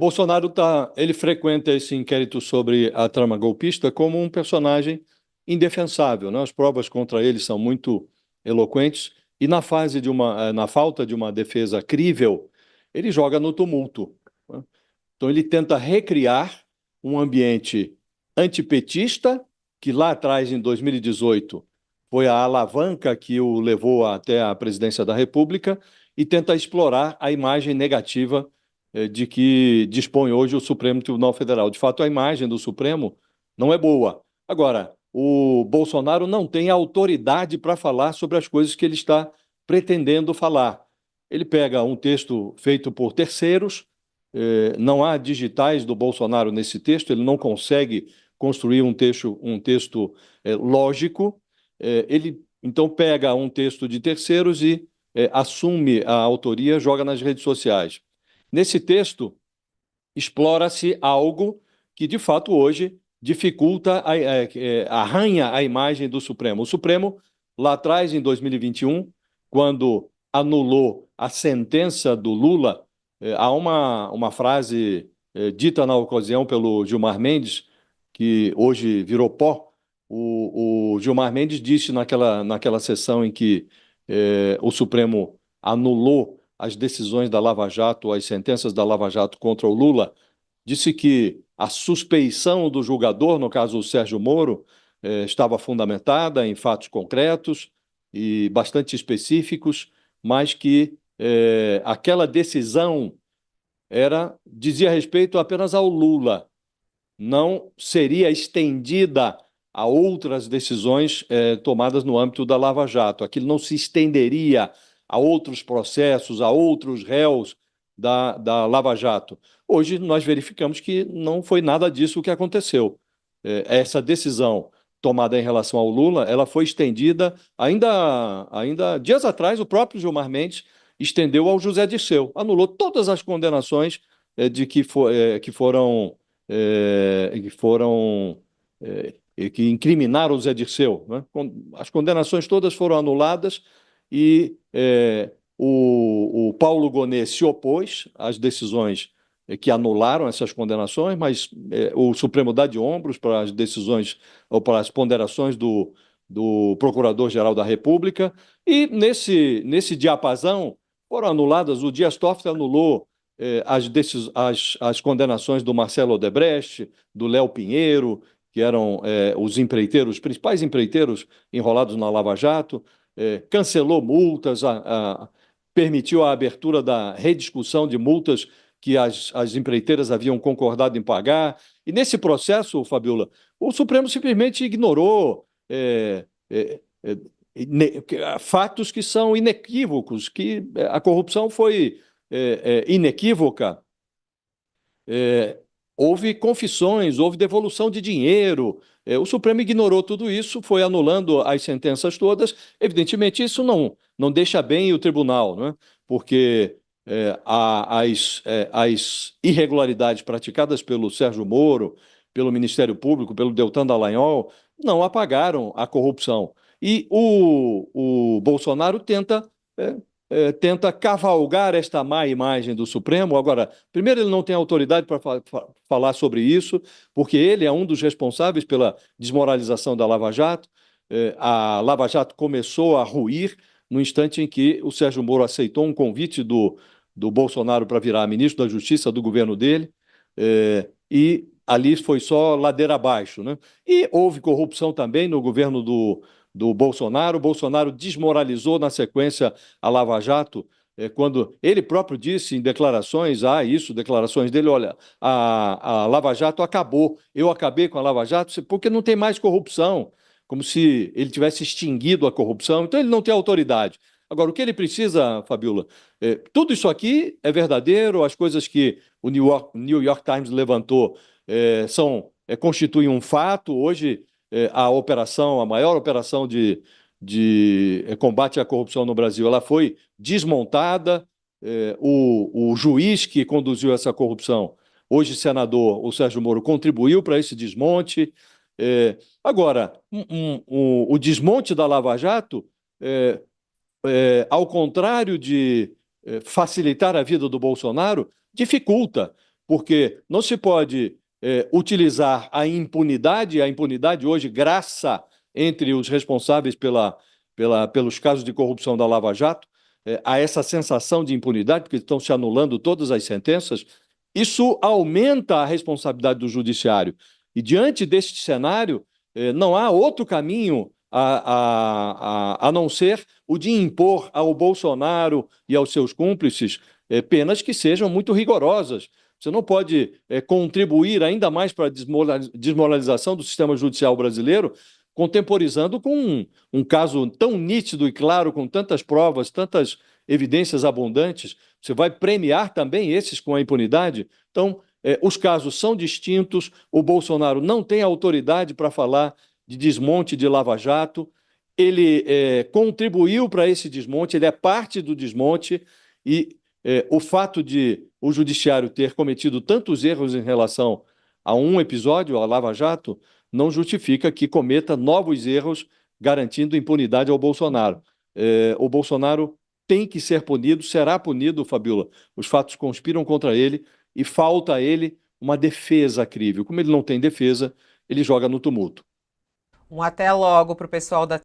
Bolsonaro ele frequenta esse inquérito sobre a trama golpista como um personagem indefensável, né? As provas contra ele são muito eloquentes e na falta de uma defesa crível, ele joga no tumulto, né? Então ele tenta recriar um ambiente antipetista que lá atrás, em 2018, foi a alavanca que o levou até a presidência da República e tenta explorar a imagem negativa de que dispõe hoje o Supremo Tribunal Federal. De fato, a imagem do Supremo não é boa. Agora, o Bolsonaro não tem autoridade para falar sobre as coisas que ele está pretendendo falar. Ele pega um texto feito por terceiros, não há digitais do Bolsonaro nesse texto, ele não consegue construir um texto lógico. Ele, então, pega um texto de terceiros e assume a autoria, joga nas redes sociais. Nesse texto, explora-se algo que, de fato, hoje dificulta, arranha a imagem do Supremo. O Supremo, lá atrás, em 2021, quando anulou a sentença do Lula, há uma frase dita na ocasião pelo Gilmar Mendes, que hoje virou pó. O Gilmar Mendes disse naquela sessão em que o Supremo anulou as decisões da Lava Jato, as sentenças da Lava Jato contra o Lula, disse que a suspeição do julgador, no caso o Sérgio Moro, estava fundamentada em fatos concretos e bastante específicos, mas que aquela decisão dizia respeito apenas ao Lula, não seria estendida a outras decisões tomadas no âmbito da Lava Jato. Aquilo não se estenderia a outros processos, a outros réus da Lava Jato. Hoje nós verificamos que não foi nada disso o que aconteceu. Essa decisão tomada em relação ao Lula, ela foi estendida ainda dias atrás, o próprio Gilmar Mendes estendeu ao José Dirceu, anulou todas as condenações que foram que incriminaram o Zé Dirceu, né? As condenações todas foram anuladas e o Paulo Gonet se opôs às decisões que anularam essas condenações, mas o Supremo dá de ombros para as decisões ou para as ponderações do Procurador-Geral da República, e nesse diapasão foram anuladas. O Dias Toffoli anulou as condenações do Marcelo Odebrecht, do Léo Pinheiro, que eram os principais empreiteiros enrolados na Lava Jato, cancelou multas, permitiu a abertura da rediscussão de multas que as empreiteiras haviam concordado em pagar. E nesse processo, Fabiola, o Supremo simplesmente ignorou fatos que são inequívocos, que a corrupção foi inequívoca. Houve confissões, houve devolução de dinheiro. O Supremo ignorou tudo isso, foi anulando as sentenças todas. Evidentemente, isso não deixa bem o tribunal, né? Porque as irregularidades praticadas pelo Sérgio Moro, pelo Ministério Público, pelo Deltan Dallagnol, não apagaram a corrupção. E o Bolsonaro tenta cavalgar esta má imagem do Supremo. Agora, primeiro, ele não tem autoridade para falar sobre isso, porque ele é um dos responsáveis pela desmoralização da Lava Jato. A Lava Jato começou a ruir no instante em que o Sérgio Moro aceitou um convite do Bolsonaro para virar ministro da Justiça do governo dele, e ali foi só ladeira abaixo, né? E houve corrupção também no governo do Bolsonaro. O Bolsonaro desmoralizou na sequência a Lava Jato, quando ele próprio disse em declarações, declarações dele: olha, a Lava Jato acabou, eu acabei com a Lava Jato porque não tem mais corrupção, como se ele tivesse extinguido a corrupção. Então ele não tem autoridade. Agora, o que ele precisa, Fabiola, tudo isso aqui é verdadeiro, as coisas que o New York Times levantou constituem um fato. Hoje, a maior operação de combate à corrupção no Brasil, ela foi desmontada. O juiz que conduziu essa corrupção, hoje senador, o Sérgio Moro, contribuiu para esse desmonte. Agora, o desmonte da Lava Jato, ao contrário de facilitar a vida do Bolsonaro, dificulta, porque não se pode utilizar a impunidade hoje graça entre os responsáveis pelos casos de corrupção da Lava Jato, a essa sensação de impunidade, porque estão se anulando todas as sentenças, isso aumenta a responsabilidade do judiciário. E diante deste cenário, não há outro caminho a não ser o de impor ao Bolsonaro e aos seus cúmplices penas que sejam muito rigorosas. Você não pode contribuir ainda mais para a desmoralização do sistema judicial brasileiro, contemporizando com um caso tão nítido e claro, com tantas provas, tantas evidências abundantes. Você vai premiar também esses com a impunidade? Então, os casos são distintos, o Bolsonaro não tem autoridade para falar de desmonte de Lava Jato, ele contribuiu para esse desmonte, ele é parte do desmonte e o fato de o judiciário ter cometido tantos erros em relação a um episódio, a Lava Jato, não justifica que cometa novos erros garantindo impunidade ao Bolsonaro. O Bolsonaro tem que ser punido, será punido, Fabiola. Os fatos conspiram contra ele e falta a ele uma defesa crível. Como ele não tem defesa, ele joga no tumulto. Um até logo para o pessoal da